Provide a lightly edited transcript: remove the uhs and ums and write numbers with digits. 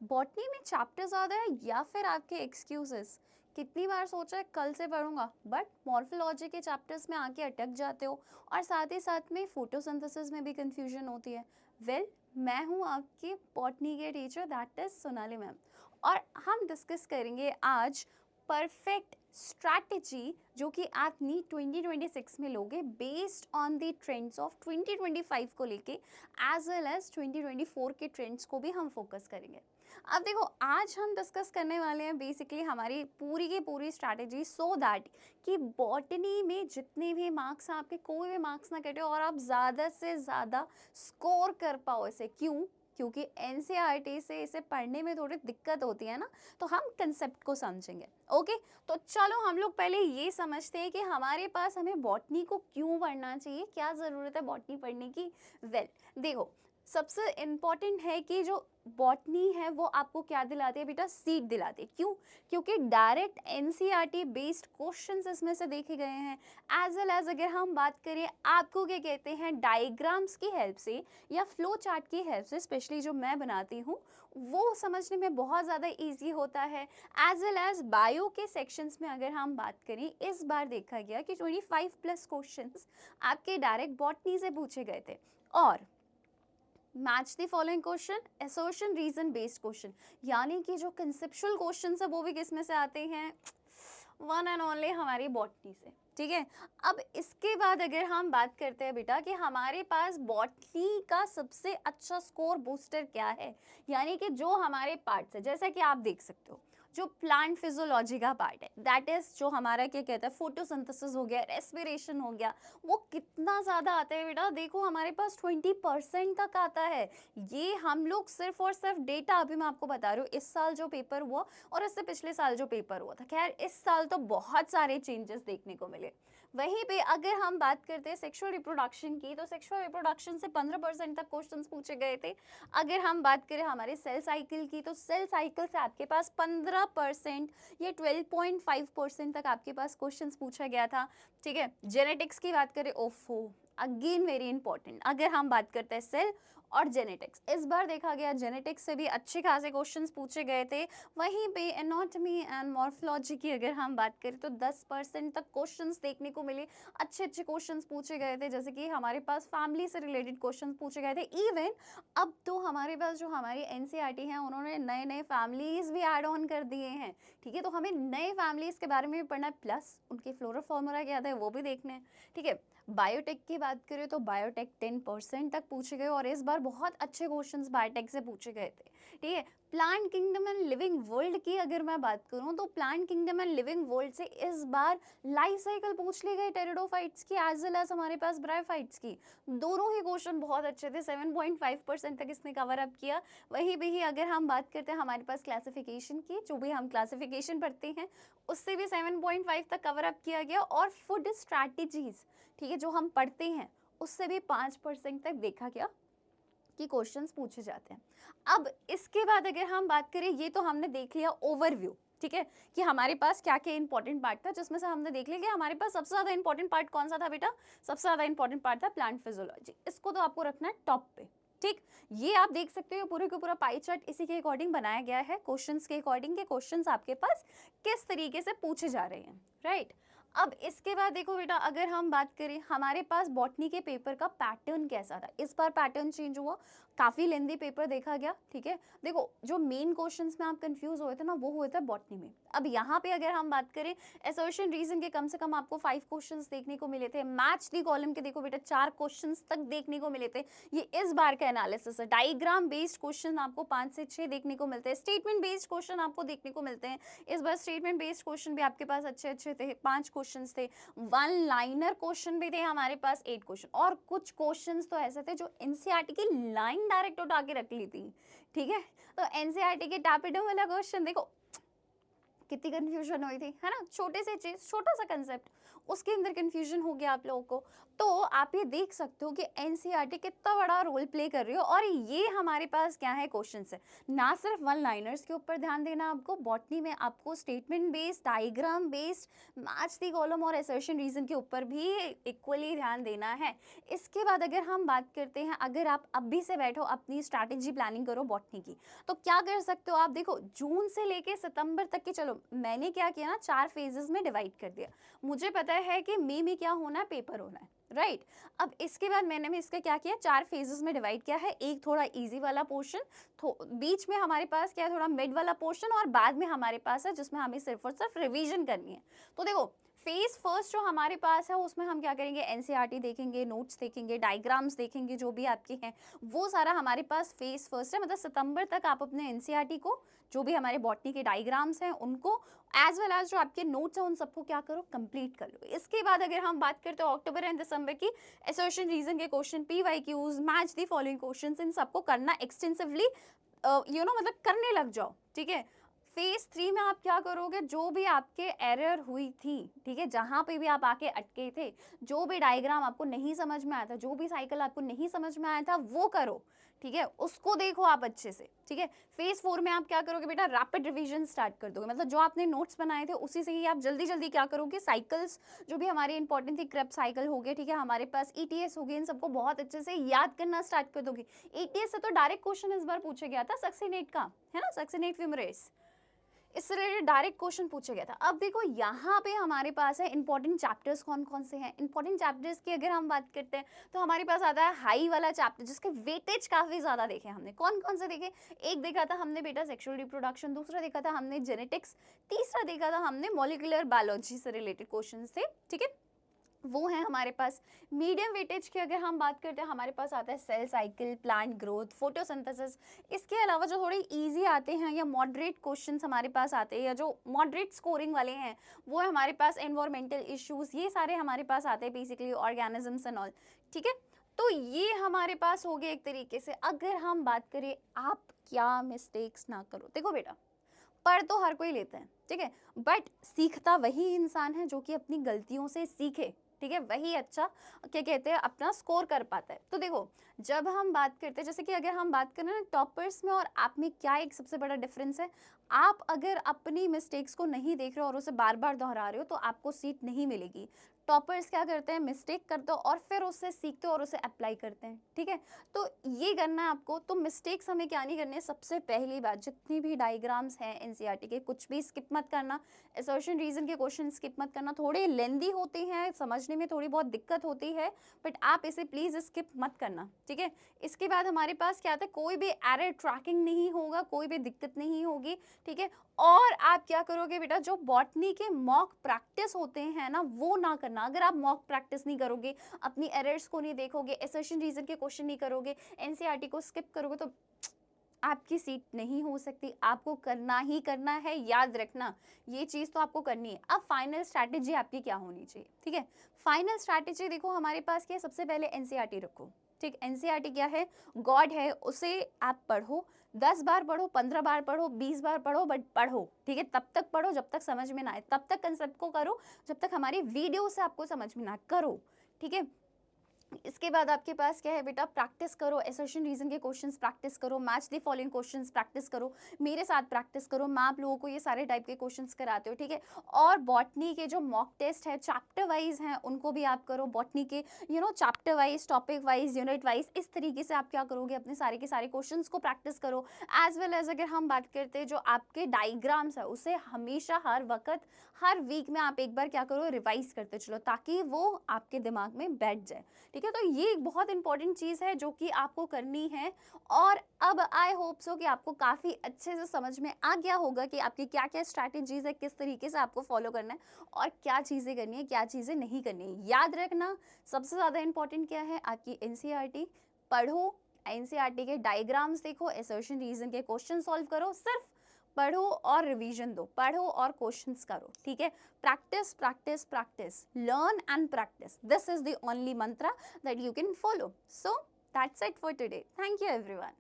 Botany में chapter ज़्यादा है या फिर आपके एक्सक्यूजेस? कितनी बार सोचा है कल से पढ़ूंगा, बट मॉर्फोलॉजी के चैप्टर्स में आके अटक जाते हो और साथ ही साथ में फोटोसिंथेसिस में भी कंफ्यूजन होती है। वेल, मैं हूँ आपकी बॉटनी के teacher, that is Sonali ma'am. और हम डिस्कस करेंगे आज परफेक्ट स्ट्रैटेजी जो कि आप नीट 2026 में लोगे based on the trends of 2025 को लेके, एज वेल एज 2024 के ट्रेंड्स को भी हम फोकस करेंगे। अब देखो, आज हम डिस्कस करने वाले हैं बेसिकली हमारी पूरी की पूरी स्ट्रैटेजी, सो दैट कि बॉटनी में जितने भी मार्क्स हैं आपके, कोई भी मार्क्स ना कटे और आप ज़्यादा से ज़्यादा स्कोर कर पाओ इसे। क्यों? क्योंकि एनसीईआरटी से इसे पढ़ने में थोड़ी दिक्कत होती है ना, तो हम कंसेप्ट को समझेंगे। ओके, तो चलो हम लोग पहले ये समझते हैं कि हमारे पास हमें बॉटनी को क्यों पढ़ना चाहिए, क्या ज़रूरत है बॉटनी पढ़ने की। वेल, देखो, सबसे इम्पॉर्टेंट है कि जो बॉटनी है वो आपको क्या दिलाती है बेटा, सीट दिलाती है। क्यों? क्योंकि डायरेक्ट एनसीईआरटी बेस्ड क्वेश्चंस इसमें से देखे गए हैं। एज वेल एज अगर हम बात करें, आपको क्या कहते हैं, डायग्राम्स की हेल्प से या फ्लो चार्ट की हेल्प से, स्पेशली जो मैं बनाती हूँ, वो समझने में बहुत ज़्यादा ईजी होता है। एज वेल एज बायो के सेक्शंस में अगर हम बात करें, इस बार देखा गया कि 25+ क्वेश्चंस आपके डायरेक्ट बॉटनी से पूछे गए थे। और match the following question, assertion reason based question, यानी कि जो कंसेप्चुअल क्वेश्चन है वो भी किस में से आते हैं, वन एंड ओनली हमारी बॉटनी से। ठीक है, अब इसके बाद अगर हम बात करते हैं बेटा कि हमारे पास बॉटनी का सबसे अच्छा स्कोर बूस्टर क्या है, यानी कि जो हमारे पार्ट्स है, जैसा कि आप देख सकते हो, जो प्लांट फिजियोलॉजी का पार्ट है, दैट इज जो हमारा क्या कहता है, फोटोसिंथेसिस हो गया, रेस्पिरेशन हो गया, वो कितना ज़्यादा आता है बेटा, देखो हमारे पास 20% तक आता है। ये हम लोग सिर्फ और सिर्फ डेटा, अभी मैं आपको बता रही हूँ, इस साल जो पेपर हुआ और इससे पिछले साल जो पेपर हुआ था, खैर इस साल तो बहुत सारे चेंजेस देखने को मिले। वहीं पे अगर हम बात करते हैं सेक्सुअल रिप्रोडक्शन की, तो सेक्सुअल रिप्रोडक्शन से 15% तक क्वेश्चंस पूछे गए थे। अगर हम बात करें हमारे सेल साइकिल की, तो सेल साइकिल से आपके पास 15% या 12.5% तक आपके पास क्वेश्चंस पूछा गया था। ठीक है, जेनेटिक्स की बात करें, ओफो, अगेन वेरी इंपॉर्टेंट, अगर हम बात करते हैं सेल और जेनेटिक्स, इस बार देखा गया जेनेटिक्स से भी अच्छे खासे क्वेश्चंस पूछे गए थे। वहीं पे एनाटॉमी एंड मॉर्फोलॉजी की अगर हम बात करें, तो 10% तक क्वेश्चंस देखने को मिले, अच्छे अच्छे क्वेश्चंस पूछे गए थे, जैसे कि हमारे पास फैमिली से रिलेटेड क्वेश्चंस पूछे गए थे। इवन अब तो हमारे पास जो हमारी एनसीईआरटी है, उन्होंने नए नए फैमिलीज भी ऐड ऑन कर दिए हैं। ठीक है, तो हमें नए फैमिलीज के बारे में भी पढ़ना है, प्लस उनके फ्लोरा फॉर्मूला क्या था वो भी देखने हैं। ठीक है, बायोटेक की बात करें तो बायोटेक 10% तक पूछे गए और इस बार बहुत अच्छे क्वेश्चंस बायोटेक से पूछे गए थे। ठीक है, plant kingdom and living world की अगर मैं बात करूं, तो plant kingdom and living world से इस बार लाइफ साइकिल पूछ ली गई टेरिडोफाइट्स की, एज वेल एज हमारे पास ब्रायोफाइट्स की। दोनों ही क्वेश्चन बहुत अच्छे थे, 7.5% तक इसने कवर अप किया। वहीं भी ही अगर हम बात करते हैं हमारे पास क्लासिफिकेशन की, जो भी हम क्लासिफिकेशन पढ़ते हैं, उससे भी 7.5 तक कवर अप किया गया। और फूड स्ट्रैटेजीज, ठीक है, जो हम पढ़ते हैं, उससे भी 5% तक देखा गया कि क्वेश्चंस पूछे जाते हैं। अब इसके बाद अगर हम बात करें, ये तो हमने देख लिया ओवरव्यू, ठीक है, कि हमारे पास क्या क्या इंपॉर्टेंट पार्ट था, जिसमें से हमने देख लिया कि हमारे पास सबसे ज्यादा इंपॉर्टेंट पार्ट कौन सा था बेटा, सबसे ज्यादा इंपॉर्टेंट पार्ट था प्लांट फिजियोलॉजी। इसको तो आपको रखना है टॉप पे। ठीक, ये आप देख सकते हो पूरे का पूरा पाई चार्ट इसी के अकॉर्डिंग बनाया गया है, क्वेश्चंस के अकॉर्डिंग के क्वेश्चंस आपके पास किस तरीके से पूछे जा रहे हैं, राइट। अब इसके बाद देखो बेटा, अगर हम बात करें हमारे पास बॉटनी के पेपर का पैटर्न कैसा था, इस बार पैटर्न चेंज हुआ, काफी लेंदी पेपर देखा गया। ठीक है, देखो जो मेन क्वेश्चंस में आप कंफ्यूज हुए थे ना, वो हुए थे बॉटनी में। अब यहाँ पे अगर हम बात करें, असर्शन रीजन के कम से कम आपको 5 क्वेश्चंस देखने को मिले थे। मैच दी कॉलम के देखो बेटा 4 क्वेश्चंस तक देखने को मिले थे। ये इस बार का एनालिसिस है। डायग्राम बेस्ड क्वेश्चन आपको 5 से 6 देखने को मिलते हैं। स्टेटमेंट बेस्ड क्वेश्चन आपको देखने को मिलते हैं। इस बार स्टेटमेंट बेस्ड क्वेश्चन भी आपके पास अच्छे अच्छे थे, 5 क्वेश्चंस थे। वन लाइनर क्वेश्चन भी थे हमारे पास 8 क्वेश्चन, और कुछ क्वेश्चंस तो ऐसे थे जो एनसीईआरटी की लाइन डायरेक्ट उठा के रख ली थी। ठीक है, तो एनसीईआरटी के टैपिडम वाला क्वेश्चन देखो, कितनी कन्फ्यूजन हुई थी, है ना? छोटे से चीज़, छोटा सा कंसेप्ट, उसके अंदर कन्फ्यूजन हो गया आप लोगों को। तो आप ये देख सकते हो कि एनसीईआरटी कितना बड़ा रोल प्ले कर रही हो, और ये हमारे पास क्या है, क्वेश्चंस है। ना सिर्फ वन लाइनर्स के ऊपर ध्यान देना आपको, बॉटनी में आपको statement based, diagram based, match the column और असर्शन रीजन के ऊपर भी इक्वली ध्यान देना है। इसके बाद अगर हम बात करते हैं, अगर आप अभी से बैठो अपनी स्ट्रैटेजी प्लानिंग करो बॉटनी की, तो क्या कर सकते हो आप? देखो, जून से लेके सितंबर तक की, चलो मैंने क्या किया ना, 4 फेजेस में डिवाइड कर दिया। मुझे पता है कि मई में क्या होना है, पेपर होना है, राइट? अब इसके बाद मैंने भी इसका क्या किया, 4 फेजेस में डिवाइड किया है। एक थोड़ा इजी वाला पोर्शन, बीच में हमारे पास क्या है, थोड़ा मिड वाला पोर्शन, और बाद में हमारे पास है जिसमें हमें सिर्फ और सिर्फ रिवीजन करनी है। तो देखो, फेज फर्स्ट जो हमारे पास है उसमें हम क्या करेंगे, एनसीईआरटी देखेंगे, नोट्स देखेंगे, डायग्राम्स देखेंगे, जो भी आपके हैं वो सारा हमारे पास फेज फर्स्ट है। मतलब सितंबर तक आप अपने एनसीईआरटी को, जो भी हमारे बॉटनी के डायग्राम्स हैं उनको, एज वेल एज जो आपके नोट्स हैं उन सबको क्या करो, कंप्लीट कर लो। इसके बाद अगर हम बात करते हैं अक्टूबर एंड दिसंबर की, असर्शन रीजन के question, PYQs, match the following questions, इन सबको करना एक्सटेंसिवली, मतलब करने लग जाओ, ठीक है? फेज 3 में आप क्या करोगे, जो भी आपके एरर हुई थी, ठीक है, जहां पे भी आप आके अटके थे, जो भी डायग्राम आपको नहीं समझ में आया था, जो भी साइकिल आपको नहीं समझ में आया था, वो करो, ठीक है? उसको देखो आप अच्छे से, ठीक है? फेज 4 में आप क्या करोगे बेटा, रैपिड रिवीजन स्टार्ट कर दोगे। मतलब जो आपने नोट्स बनाए थे उसी से ही आप जल्दी जल्दी क्या करोगे, साइकिल्स जो भी हमारे इंपॉर्टेंट थी, क्रेप साइकिल हो गए, ठीक है, हमारे पास ईटीएस हो गए, इन सबको बहुत अच्छे से याद करना स्टार्ट कर दोगे। ईटीएस से तो डायरेक्ट क्वेश्चन इस बार पूछा गया था, सक्सीनेट का, है ना, सक्सीनेट फ्यूमरेस, इससे रिलेटेड डायरेक्ट क्वेश्चन पूछा गया था। अब देखो यहाँ पे हमारे पास है इंपॉर्टेंट चैप्टर्स कौन कौन से हैं। इंपॉर्टेंट चैप्टर्स की अगर हम बात करते हैं तो हमारे पास आता है हाई वाला चैप्टर, जिसके वेटेज काफी ज्यादा देखे हमने। कौन कौन से देखे? एक देखा था हमने बेटा सेक्सुअल रिप्रोडक्शन, दूसरा देखा था हमने जेनेटिक्स, तीसरा देखा था हमने मॉलिक्यूलर बायोलॉजी से रिलेटेड क्वेश्चन थे, ठीक है, वो है हमारे पास। मीडियम वेटेज की अगर हम बात करते हैं, हमारे पास आता है cell cycle, plant growth, photosynthesis. इसके अलावा जो थोड़े इजी आते हैं या मॉडरेट क्वेश्चंस हमारे पास आते हैं, या जो मॉडरेट स्कोरिंग वाले हैं, वो है हमारे पास एनवायरमेंटल इश्यूज, ये सारे हमारे पास आते हैं, बेसिकली ऑर्गेनिजम्स एंड ऑल, ठीक है? तो ये हमारे पास हो गए एक तरीके से। अगर हम बात करें आप क्या मिस्टेक्स ना करो, देखो बेटा, पढ़ तो हर कोई लेता है, ठीक है, बट सीखता वही इंसान है जो कि अपनी गलतियों से सीखे, ठीक है, वही अच्छा क्या कहते हैं अपना स्कोर कर पाता है। तो देखो, जब हम बात करते हैं, जैसे कि अगर हम बात करें ना टॉपर्स में और आप में, क्या एक सबसे बड़ा डिफरेंस है, आप अगर अपनी मिस्टेक्स को नहीं देख रहे हो और उसे बार बार दोहरा रहे हो तो आपको सीट नहीं मिलेगी। टॉपर्स क्या करते हैं, मिस्टेक करते हो और फिर उससे सीखते हो और उसे अप्लाई करते हैं, ठीक है? तो ये करना है आपको। तो मिस्टेक्स हमें क्या नहीं करनी है, सबसे पहली बात, जितनी भी डायग्राम्स हैं एनसीईआरटी के, कुछ भी स्किप मत करना। असर्शन रीजन के क्वेश्चन स्किप मत करना, थोड़े लेंदी होते हैं, समझने में थोड़ी बहुत दिक्कत होती है, बट आप इसे प्लीज स्किप मत करना, ठीक है? इसके बाद हमारे पास क्या आता है, कोई भी एरर ट्रैकिंग नहीं होगा, कोई भी दिक्कत नहीं होगी, ठीक है? और आप क्या करोगे बेटा, जो बॉटनी के मॉक प्रैक्टिस होते हैं ना, वो ना करना। अगर आप मॉक प्रैक्टिस नहीं करोगे, अपनी एरर्स को नहीं देखोगे, असर्शन रीजन के क्वेश्चन नहीं करोगे, एनसीईआरटी को स्किप करोगे, तो आपकी सीट नहीं हो सकती। आपको करना ही करना है, याद रखना, ये चीज़ तो आपको करनी है। अब फाइनल स्ट्रैटेजी आपकी क्या होनी चाहिए, ठीक है? फाइनल स्ट्रैटेजी देखो हमारे पास क्या है, सबसे पहले एनसीईआरटी रखो, ठीक? एनसीईआरटी क्या है, गॉड है, उसे आप पढ़ो, 10 बार पढ़ो, 15 बार पढ़ो, 20 बार पढ़ो, बट पढ़ो, ठीक है? तब तक पढ़ो जब तक समझ में ना आए, तब तक कंसेप्ट को करो जब तक हमारी वीडियो से आपको समझ में ना आए, करो, ठीक है? इसके बाद आपके पास क्या है बेटा, प्रैक्टिस करो, असर्शन रीजन के क्वेश्चंस प्रैक्टिस करो, match the following questions practice करो, मेरे साथ प्रैक्टिस करो। मैं आप लोगों को ये सारे टाइप के क्वेश्चंस कराते हो, ठीक है? और बॉटनी के जो मॉक टेस्ट है, चैप्टर वाइज हैं, उनको भी आप करो। बॉटनी के chapter wise, topic wise, unit wise, इस तरीके से आप क्या करोगे, अपने सारे के सारे क्वेश्चंस को प्रैक्टिस करो। एज वेल एज अगर हम बात करते हैं जो आपके डायग्राम्स है, उसे हमेशा हर वक्त हर वीक में आप एक बार क्या करो, रिवाइज करते चलो, ताकि वो आपके दिमाग में बैठ जाए, ठीक है? तो ये एक बहुत इंपॉर्टेंट चीज़ है जो कि आपको करनी है। और अब आई होप सो कि आपको काफ़ी अच्छे से समझ में आ गया होगा कि आपकी क्या क्या स्ट्रैटेजीज है, किस तरीके से आपको फॉलो करना है और क्या चीज़ें करनी है, क्या चीज़ें नहीं करनी है। याद रखना, सबसे ज़्यादा इंपॉर्टेंट क्या है, आपकी एनसीईआरटी पढ़ो, एनसीईआरटी के डायग्राम्स देखो, असर्शन रीजन के क्वेश्चन सॉल्व करो, सिर्फ पढ़ो और रिवीजन दो, पढ़ो और क्वेश्चंस करो, ठीक है? Practice practice practice, learn and practice, this is the only mantra that you can follow. So that's it for today. Thank you everyone.